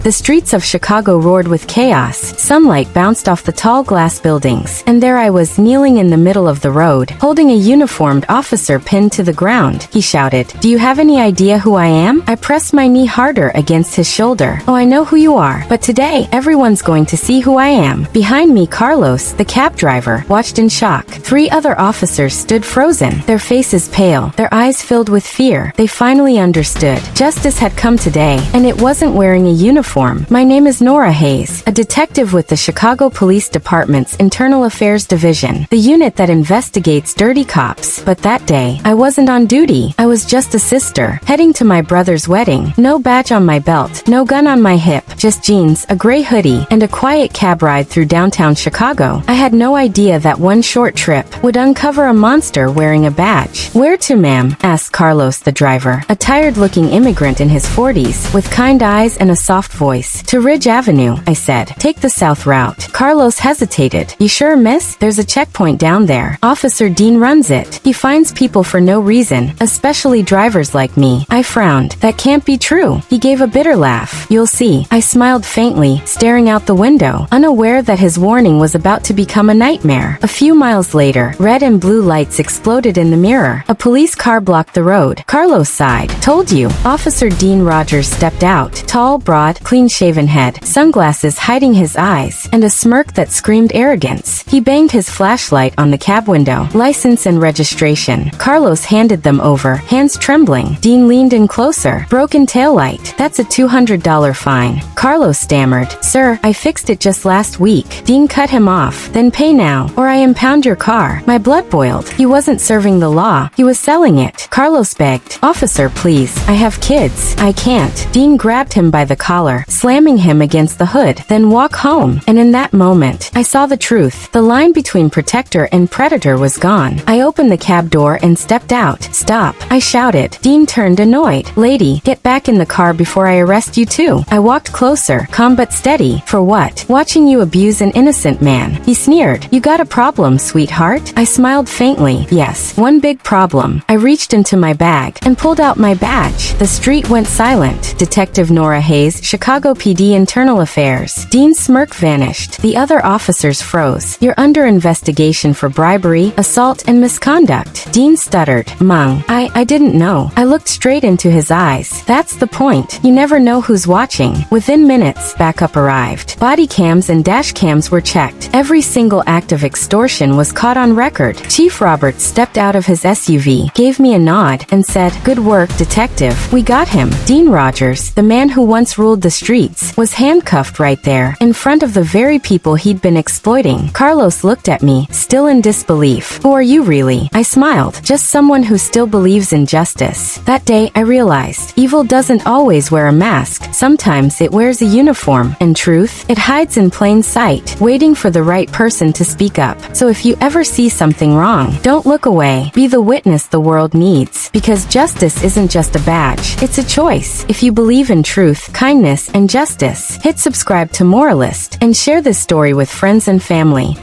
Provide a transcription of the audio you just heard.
The streets of Chicago roared with chaos. Sunlight bounced off the tall glass buildings, and there I was, kneeling in the middle of the road, holding a uniformed officer pinned to the ground. He shouted, "Do you have any idea who I am?" I pressed my knee harder against his shoulder. "Oh, I know who you are, but today, everyone's going to see who I am." Behind me, Carlos, the cab driver, watched in shock. 3 other officers stood frozen, their faces pale, their eyes filled with fear. They finally understood. Justice had come today, and it wasn't wearing a uniform. My name is Nora Hayes, a detective with the Chicago Police Department's Internal Affairs Division, the unit that investigates dirty cops. But that day, I wasn't on duty. I was just a sister, heading to my brother's wedding. No badge on my belt, no gun on my hip, just jeans, a gray hoodie, and a quiet cab ride through downtown Chicago. I had no idea that one short trip would uncover a monster wearing a badge. "Where to, ma'am?" asked Carlos, the driver, a tired-looking immigrant in his 40s, with kind eyes and a soft voice. "To Ridge Avenue," I said. "Take the south route." Carlos hesitated. "You sure, miss? There's a checkpoint down there. Officer Dean runs it. He finds people for no reason, especially drivers like me." I frowned. "That can't be true." He gave a bitter laugh. "You'll see." I smiled faintly, staring out the window, unaware that his warning was about to become a nightmare. A few miles later, red and blue lights exploded in the mirror. A police car blocked the road. Carlos sighed. "Told you." Officer Dean Rogers stepped out. Tall, broad, clean-shaven head, sunglasses hiding his eyes, and a smirk that screamed arrogance. He banged his flashlight on the cab window. "License and registration." Carlos handed them over, hands trembling. Dean leaned in closer. "Broken taillight. That's a $200 fine." Carlos stammered. "Sir, I fixed it just last week." Dean cut him off. "Then pay now, or I impound your car." My blood boiled. He wasn't serving the law. He was selling it. Carlos begged. "Officer, please. I have kids. I can't." Dean grabbed him by the collar, slamming him against the hood. "Then walk home." And in that moment, I saw the truth. The line between protector and predator was gone. I opened the cab door and stepped out. "Stop," I shouted. Dean turned annoyed. "Lady, get back in the car before I arrest you too." I walked closer, calm but steady. "For what?" "Watching you abuse an innocent man." He sneered. "You got a problem, sweetheart?" I smiled faintly. "Yes, one big problem." I reached into my bag and pulled out my badge. The street went silent. Detective Nora Hayes, Chicago PD Internal Affairs. Dean's smirk vanished. The other officers froze. "You're under investigation for bribery, assault, and misconduct." Dean stuttered. "Mung, I didn't know." I looked straight into his eyes. "That's the point. You never know who's watching." Within minutes, backup arrived. Body cams and dash cams were checked. Every single act of extortion was caught on record. Chief Roberts stepped out of his SUV, gave me a nod, and said, "Good work, detective. We got him." Dean Rogers, the man who once ruled the streets, was handcuffed right there, in front of the very people he'd been exploiting. Carlos looked at me, still in disbelief. "Who are you really?" I smiled. "Just someone who still believes in justice." That day, I realized, evil doesn't always wear a mask. Sometimes it wears a uniform, and truth, it hides in plain sight, waiting for the right person to speak up. So if you ever see something wrong, don't look away. Be the witness the world needs. Because justice isn't just a badge, it's a choice. If you believe in truth, kindness, and justice, hit subscribe to Moralist, and share this story with friends and family.